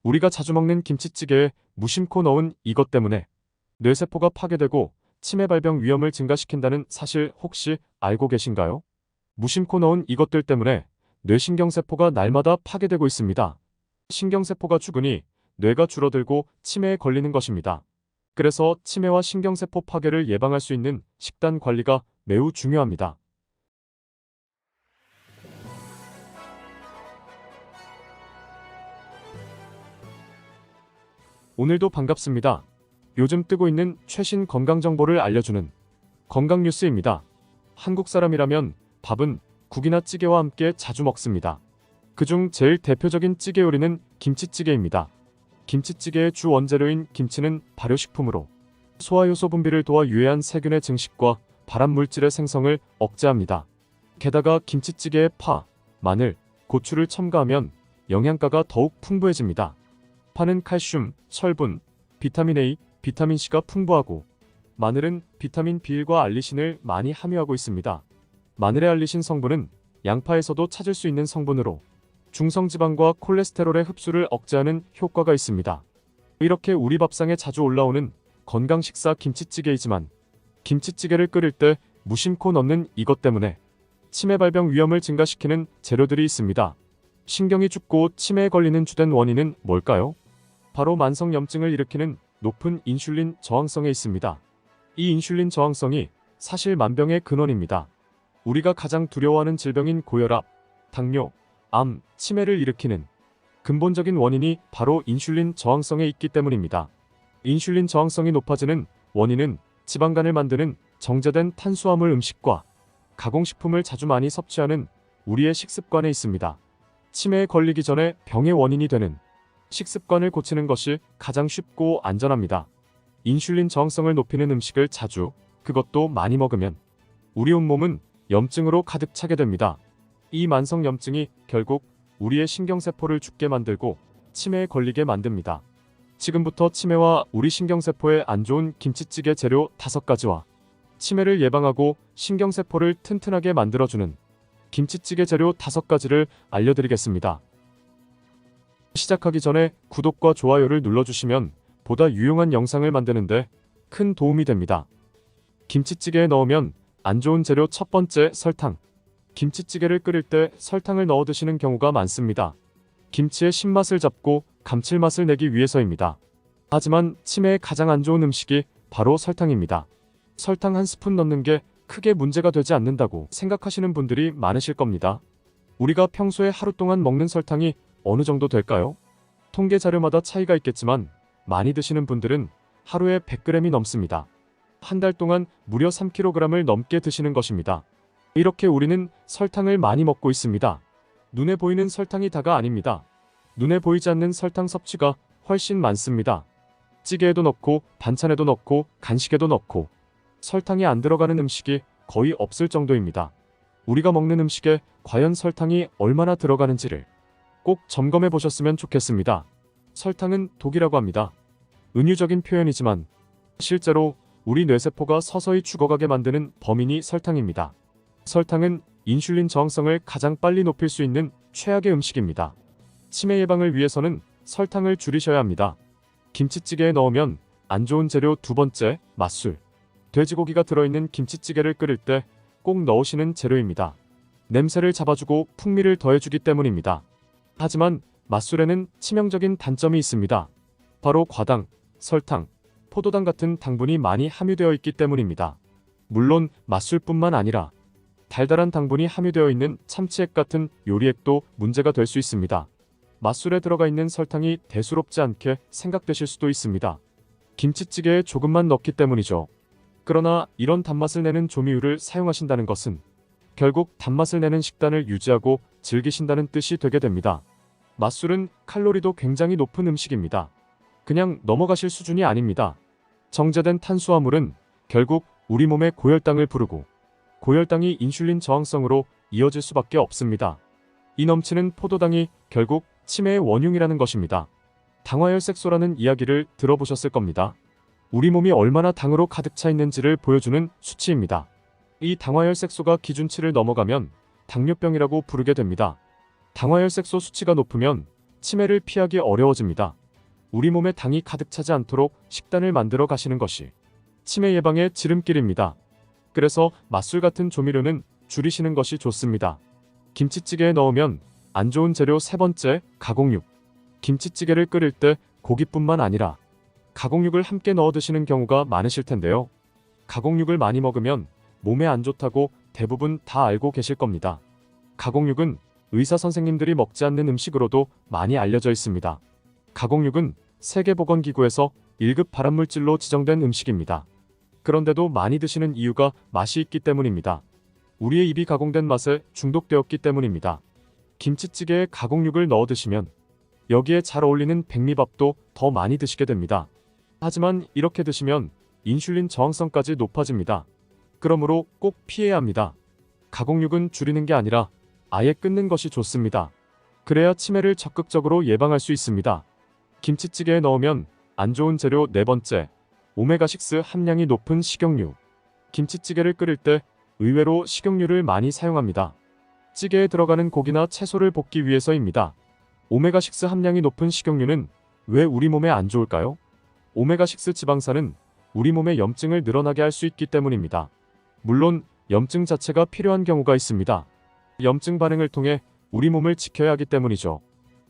우리가 자주 먹는 김치찌개에 무심코 넣은 이것 때문에 뇌세포가 파괴되고 치매 발병 위험을 증가시킨다는 사실 혹시 알고 계신가요? 무심코 넣은 이것들 때문에 뇌신경세포가 날마다 파괴되고 있습니다. 신경세포가 죽으니 뇌가 줄어들고 치매에 걸리는 것입니다. 그래서 치매와 신경세포 파괴를 예방할 수 있는 식단 관리가 매우 중요합니다. 오늘도 반갑습니다. 요즘 뜨고 있는 최신 건강 정보를 알려주는 건강 뉴스입니다. 한국 사람이라면 밥은 국이나 찌개와 함께 자주 먹습니다. 그중 제일 대표적인 찌개 요리는 김치찌개입니다. 김치찌개의 주 원재료인 김치는 발효식품으로 소화효소 분비를 도와 유해한 세균의 증식과 발암물질의 생성을 억제합니다. 게다가 김치찌개에 파, 마늘, 고추를 첨가하면 영양가가 더욱 풍부해집니다. 파는 칼슘, 철분, 비타민 A, 비타민 C가 풍부하고 마늘은 비타민 B1과 알리신을 많이 함유하고 있습니다. 마늘의 알리신 성분은 양파에서도 찾을 수 있는 성분으로 중성지방과 콜레스테롤의 흡수를 억제하는 효과가 있습니다. 이렇게 우리 밥상에 자주 올라오는 건강 식사 김치찌개이지만 김치찌개를 끓일 때 무심코 넣는 이것 때문에 치매 발병 위험을 증가시키는 재료들이 있습니다. 신경이 죽고 치매에 걸리는 주된 원인은 뭘까요? 바로 만성염증을 일으키는 높은 인슐린 저항성에 있습니다. 이 인슐린 저항성이 사실 만병의 근원입니다. 우리가 가장 두려워하는 질병인 고혈압, 당뇨, 암, 치매를 일으키는 근본적인 원인이 바로 인슐린 저항성에 있기 때문입니다. 인슐린 저항성이 높아지는 원인은 지방간을 만드는 정제된 탄수화물 음식과 가공식품을 자주 많이 섭취하는 우리의 식습관에 있습니다. 치매에 걸리기 전에 병의 원인이 되는 식습관을 고치는 것이 가장 쉽고 안전합니다. 인슐린 저항성을 높이는 음식을 자주, 그것도 많이 먹으면 우리 온몸은 염증으로 가득 차게 됩니다. 이 만성염증이 결국 우리의 신경세포를 죽게 만들고 치매에 걸리게 만듭니다. 지금부터 치매와 우리 신경세포에 안 좋은 김치찌개 재료 5가지와 치매를 예방하고 신경세포를 튼튼하게 만들어주는 김치찌개 재료 5가지를 알려드리겠습니다. 시작하기 전에 구독과 좋아요를 눌러주시면 보다 유용한 영상을 만드는데 큰 도움이 됩니다. 김치찌개에 넣으면 안 좋은 재료 첫 번째, 설탕. 김치찌개를 끓일 때 설탕을 넣어 드시는 경우가 많습니다. 김치의 신맛을 잡고 감칠맛을 내기 위해서입니다. 하지만 치매에 가장 안 좋은 음식이 바로 설탕입니다. 설탕 한 스푼 넣는 게 크게 문제가 되지 않는다고 생각하시는 분들이 많으실 겁니다. 우리가 평소에 하루 동안 먹는 설탕이 어느 정도 될까요? 통계 자료마다 차이가 있겠지만 많이 드시는 분들은 하루에 100g이 넘습니다. 한 달 동안 무려 3kg을 넘게 드시는 것입니다. 이렇게 우리는 설탕을 많이 먹고 있습니다. 눈에 보이는 설탕이 다가 아닙니다. 눈에 보이지 않는 설탕 섭취가 훨씬 많습니다. 찌개에도 넣고 반찬에도 넣고 간식에도 넣고 설탕이 안 들어가는 음식이 거의 없을 정도입니다. 우리가 먹는 음식에 과연 설탕이 얼마나 들어가는지를 꼭 점검해 보셨으면 좋겠습니다. 설탕은 독이라고 합니다. 은유적인 표현이지만 실제로 우리 뇌세포가 서서히 죽어가게 만드는 범인이 설탕입니다. 설탕은 인슐린 저항성을 가장 빨리 높일 수 있는 최악의 음식입니다. 치매 예방을 위해서는 설탕을 줄이셔야 합니다. 김치찌개에 넣으면 안 좋은 재료 2번째, 맛술. 돼지고기가 들어있는 김치찌개를 끓일 때 꼭 넣으시는 재료입니다. 냄새를 잡아주고 풍미를 더해주기 때문입니다. 하지만 맛술에는 치명적인 단점이 있습니다. 바로 과당, 설탕, 포도당 같은 당분이 많이 함유되어 있기 때문입니다. 물론 맛술뿐만 아니라 달달한 당분이 함유되어 있는 참치액 같은 요리액도 문제가 될 수 있습니다. 맛술에 들어가 있는 설탕이 대수롭지 않게 생각되실 수도 있습니다. 김치찌개에 조금만 넣기 때문이죠. 그러나 이런 단맛을 내는 조미료를 사용하신다는 것은 결국 단맛을 내는 식단을 유지하고 즐기신다는 뜻이 되게 됩니다. 맛술은 칼로리도 굉장히 높은 음식입니다. 그냥 넘어가실 수준이 아닙니다. 정제된 탄수화물은 결국 우리 몸에 고혈당을 부르고 고혈당이 인슐린 저항성으로 이어질 수밖에 없습니다. 이 넘치는 포도당이 결국 치매의 원흉이라는 것입니다. 당화혈색소라는 이야기를 들어보셨을 겁니다. 우리 몸이 얼마나 당으로 가득 차 있는지를 보여주는 수치입니다. 이 당화혈색소가 기준치를 넘어가면 당뇨병이라고 부르게 됩니다. 당화혈색소 수치가 높으면 치매를 피하기 어려워집니다. 우리 몸에 당이 가득 차지 않도록 식단을 만들어 가시는 것이 치매 예방의 지름길입니다. 그래서 맛술 같은 조미료는 줄이시는 것이 좋습니다. 김치찌개에 넣으면 안 좋은 재료 세 번째, 가공육. 김치찌개를 끓일 때 고기뿐만 아니라 가공육을 함께 넣어 드시는 경우가 많으실 텐데요. 가공육을 많이 먹으면 몸에 안 좋다고 대부분 다 알고 계실 겁니다. 가공육은 의사 선생님들이 먹지 않는 음식으로도 많이 알려져 있습니다. 가공육은 세계보건기구에서 1급 발암물질로 지정된 음식입니다. 그런데도 많이 드시는 이유가 맛이 있기 때문입니다. 우리의 입이 가공된 맛에 중독되었기 때문입니다. 김치찌개에 가공육을 넣어 드시면 여기에 잘 어울리는 백미밥도 더 많이 드시게 됩니다. 하지만 이렇게 드시면 인슐린 저항성까지 높아집니다. 그러므로 꼭 피해야 합니다. 가공육은 줄이는 게 아니라 아예 끊는 것이 좋습니다. 그래야 치매를 적극적으로 예방할 수 있습니다. 김치찌개에 넣으면 안 좋은 재료 네 번째, 오메가6 함량이 높은 식용유. 김치찌개를 끓일 때 의외로 식용유를 많이 사용합니다. 찌개에 들어가는 고기나 채소를 볶기 위해서입니다. 오메가6 함량이 높은 식용유는 왜 우리 몸에 안 좋을까요? 오메가6 지방산은 우리 몸의 염증을 늘어나게 할 수 있기 때문입니다. 물론 염증 자체가 필요한 경우가 있습니다. 염증 반응을 통해 우리 몸을 지켜야 하기 때문이죠.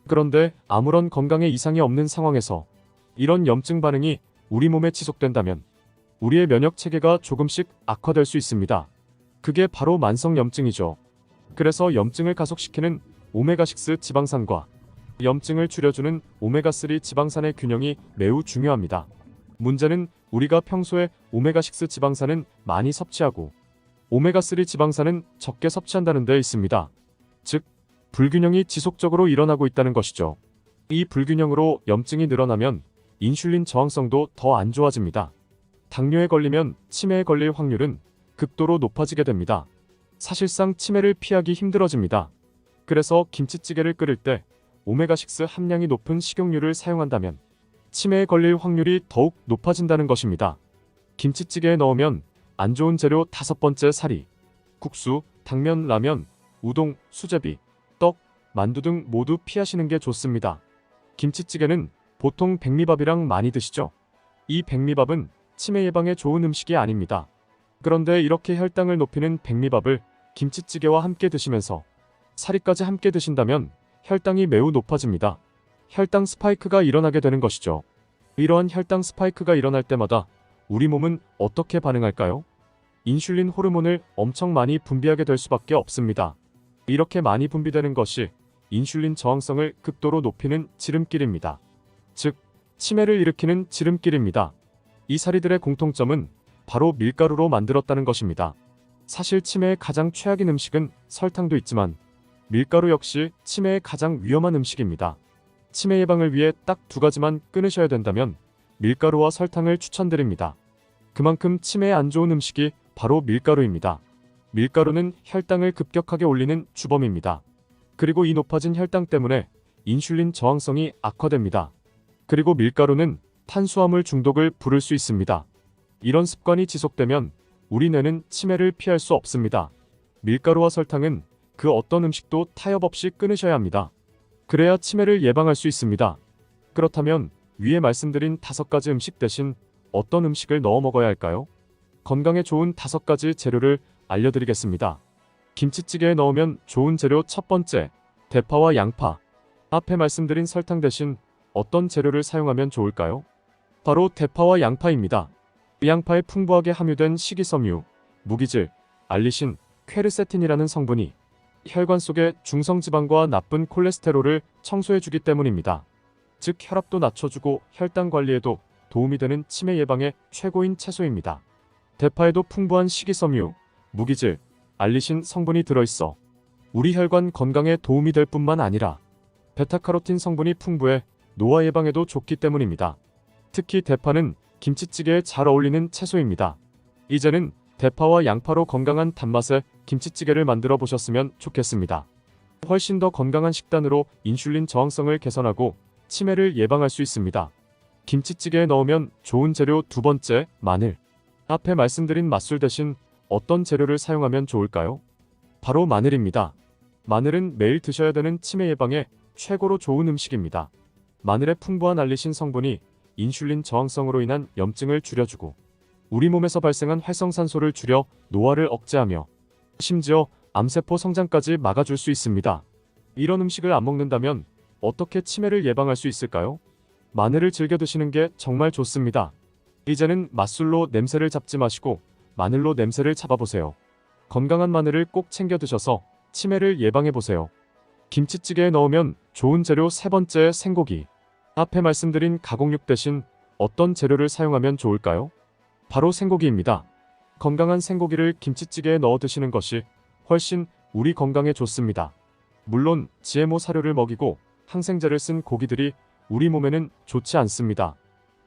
그런데 아무런 건강에 이상이 없는 상황에서 이런 염증 반응이 우리 몸에 지속된다면 우리의 면역 체계가 조금씩 악화될 수 있습니다. 그게 바로 만성염증이죠. 그래서 염증을 가속시키는 오메가6 지방산과 염증을 줄여주는 오메가3 지방산의 균형이 매우 중요합니다. 문제는 우리가 평소에 오메가6 지방산은 많이 섭취하고 오메가3 지방산은 적게 섭취한다는 데 있습니다. 즉, 불균형이 지속적으로 일어나고 있다는 것이죠. 이 불균형으로 염증이 늘어나면 인슐린 저항성도 더 안 좋아집니다. 당뇨에 걸리면 치매에 걸릴 확률은 극도로 높아지게 됩니다. 사실상 치매를 피하기 힘들어집니다. 그래서 김치찌개를 끓일 때 오메가6 함량이 높은 식용유를 사용한다면 치매에 걸릴 확률이 더욱 높아진다는 것입니다. 김치찌개에 넣으면 안 좋은 재료 다섯 번째 사리. 국수, 당면, 라면, 우동, 수제비, 떡, 만두 등 모두 피하시는 게 좋습니다. 김치찌개는 보통 백미밥이랑 많이 드시죠? 이 백미밥은 치매 예방에 좋은 음식이 아닙니다. 그런데 이렇게 혈당을 높이는 백미밥을 김치찌개와 함께 드시면서 사리까지 함께 드신다면 혈당이 매우 높아집니다. 혈당 스파이크가 일어나게 되는 것이죠. 이러한 혈당 스파이크가 일어날 때마다 우리 몸은 어떻게 반응할까요? 인슐린 호르몬을 엄청 많이 분비하게 될 수밖에 없습니다. 이렇게 많이 분비되는 것이 인슐린 저항성을 극도로 높이는 지름길입니다. 즉, 치매를 일으키는 지름길입니다. 이 사리들의 공통점은 바로 밀가루로 만들었다는 것입니다. 사실 치매의 가장 최악인 음식은 설탕도 있지만 밀가루 역시 치매의 가장 위험한 음식입니다. 치매 예방을 위해 딱 두 가지만 끊으셔야 된다면 밀가루와 설탕을 추천드립니다. 그만큼 치매에 안 좋은 음식이 바로 밀가루입니다. 밀가루는 혈당을 급격하게 올리는 주범입니다. 그리고 이 높아진 혈당 때문에 인슐린 저항성이 악화됩니다. 그리고 밀가루는 탄수화물 중독을 부를 수 있습니다. 이런 습관이 지속되면 우리 뇌는 치매를 피할 수 없습니다. 밀가루와 설탕은 그 어떤 음식도 타협 없이 끊으셔야 합니다. 그래야 치매를 예방할 수 있습니다. 그렇다면 위에 말씀드린 5가지 음식 대신 어떤 음식을 넣어 먹어야 할까요? 건강에 좋은 5가지 재료를 알려드리겠습니다. 김치찌개에 넣으면 좋은 재료 첫 번째, 대파와 양파. 앞에 말씀드린 설탕 대신 어떤 재료를 사용하면 좋을까요? 바로 대파와 양파입니다. 이 양파에 풍부하게 함유된 식이섬유, 무기질, 알리신, 퀘르세틴이라는 성분이 혈관 속의 중성지방과 나쁜 콜레스테롤을 청소해주기 때문입니다. 즉 혈압도 낮춰주고 혈당 관리에도 도움이 되는 치매 예방의 최고인 채소입니다. 대파에도 풍부한 식이섬유, 무기질, 알리신 성분이 들어있어 우리 혈관 건강에 도움이 될 뿐만 아니라 베타카로틴 성분이 풍부해 노화 예방에도 좋기 때문입니다. 특히 대파는 김치찌개에 잘 어울리는 채소입니다. 이제는 대파와 양파로 건강한 단맛의 김치찌개를 만들어 보셨으면 좋겠습니다. 훨씬 더 건강한 식단으로 인슐린 저항성을 개선하고 치매를 예방할 수 있습니다. 김치찌개에 넣으면 좋은 재료 두 번째, 마늘. 앞에 말씀드린 맛술 대신 어떤 재료를 사용하면 좋을까요? 바로 마늘입니다. 마늘은 매일 드셔야 되는 치매 예방에 최고로 좋은 음식입니다. 마늘의 풍부한 알리신 성분이 인슐린 저항성으로 인한 염증을 줄여주고 우리 몸에서 발생한 활성산소를 줄여 노화를 억제하며 심지어 암세포 성장까지 막아줄 수 있습니다. 이런 음식을 안 먹는다면 어떻게 치매를 예방할 수 있을까요? 마늘을 즐겨 드시는 게 정말 좋습니다. 이제는 맛술로 냄새를 잡지 마시고 마늘로 냄새를 잡아보세요. 건강한 마늘을 꼭 챙겨 드셔서 치매를 예방해보세요. 김치찌개에 넣으면 좋은 재료 세 번째, 생고기. 앞에 말씀드린 가공육 대신 어떤 재료를 사용하면 좋을까요? 바로 생고기입니다. 건강한 생고기를 김치찌개에 넣어 드시는 것이 훨씬 우리 건강에 좋습니다. 물론 GMO 사료를 먹이고 항생제를 쓴 고기들이 우리 몸에는 좋지 않습니다.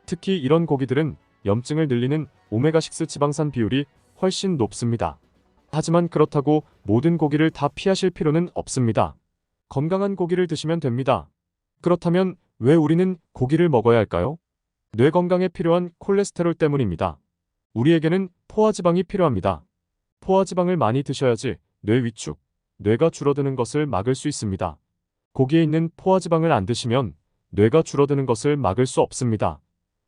특히 이런 고기들은 염증을 늘리는 오메가6 지방산 비율이 훨씬 높습니다. 하지만 그렇다고 모든 고기를 다 피하실 필요는 없습니다. 건강한 고기를 드시면 됩니다. 그렇다면 왜 우리는 고기를 먹어야 할까요? 뇌 건강에 필요한 콜레스테롤 때문입니다. 우리에게는 포화지방이 필요합니다. 포화지방을 많이 드셔야지 뇌 위축, 뇌가 줄어드는 것을 막을 수 있습니다. 고기에 있는 포화지방을 안 드시면 뇌가 줄어드는 것을 막을 수 없습니다.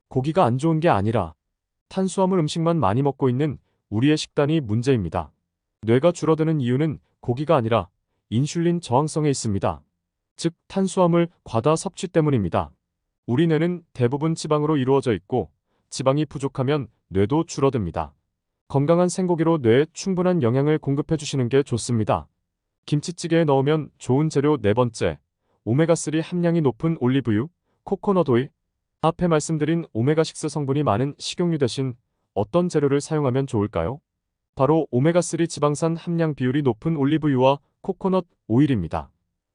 고기가 안 좋은 게 아니라 탄수화물 음식만 많이 먹고 있는 우리의 식단이 문제입니다. 뇌가 줄어드는 이유는 고기가 아니라 인슐린 저항성에 있습니다. 즉 탄수화물 과다 섭취 때문입니다. 우리 뇌는 대부분 지방으로 이루어져 있고 지방이 부족하면 뇌도 줄어듭니다. 건강한 생고기로 뇌에 충분한 영양을 공급해 주시는 게 좋습니다. 김치찌개에 넣으면 좋은 재료 네 번째, 오메가3 함량이 높은 올리브유, 코코넛 오일. 앞에 말씀드린 오메가6 성분이 많은 식용유 대신 어떤 재료를 사용하면 좋을까요? 바로 오메가3 지방산 함량 비율이 높은 올리브유와 코코넛 오일입니다.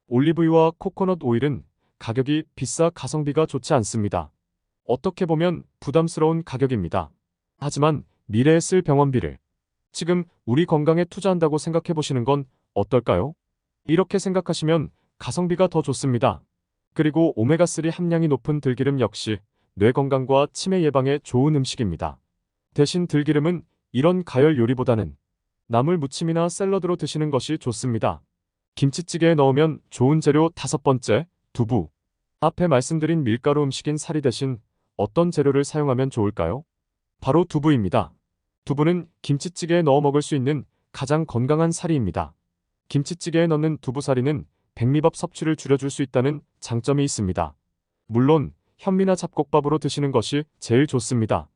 올리브유와 코코넛 오일은 가격이 비싸 가성비가 좋지 않습니다. 어떻게 보면 부담스러운 가격입니다. 하지만 미래에 쓸 병원비를 지금 우리 건강에 투자한다고 생각해 보시는 건 어떨까요? 이렇게 생각하시면 가성비가 더 좋습니다. 그리고 오메가3 함량이 높은 들기름 역시 뇌 건강과 치매 예방에 좋은 음식입니다. 대신 들기름은 이런 가열 요리보다는 나물 무침이나 샐러드로 드시는 것이 좋습니다. 김치찌개에 넣으면 좋은 재료 다섯 번째, 두부. 앞에 말씀드린 밀가루 음식인 사리 대신 어떤 재료를 사용하면 좋을까요? 바로 두부입니다. 두부는 김치찌개에 넣어 먹을 수 있는 가장 건강한 사리입니다. 김치찌개에 넣는 두부사리는 백미밥 섭취를 줄여줄 수 있다는 장점이 있습니다. 물론 현미나 잡곡밥으로 드시는 것이 제일 좋습니다.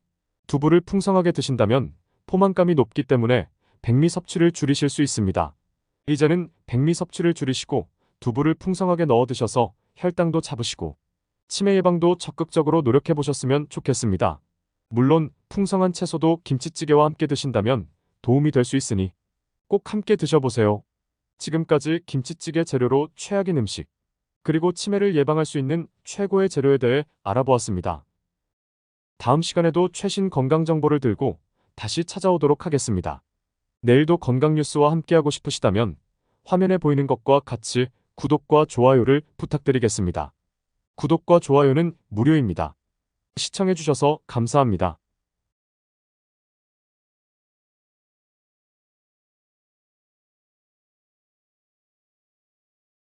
두부를 풍성하게 드신다면 포만감이 높기 때문에 백미 섭취를 줄이실 수 있습니다. 이제는 백미 섭취를 줄이시고 두부를 풍성하게 넣어 드셔서 혈당도 잡으시고 치매 예방도 적극적으로 노력해 보셨으면 좋겠습니다. 물론 풍성한 채소도 김치찌개와 함께 드신다면 도움이 될 수 있으니 꼭 함께 드셔보세요. 지금까지 김치찌개 재료로 최악인 음식, 그리고 치매를 예방할 수 있는 최고의 재료에 대해 알아보았습니다. 다음 시간에도 최신 건강 정보를 들고 다시 찾아오도록 하겠습니다. 내일도 건강 뉴스와 함께하고 싶으시다면 화면에 보이는 것과 같이 구독과 좋아요를 부탁드리겠습니다. 구독과 좋아요는 무료입니다. 시청해주셔서 감사합니다.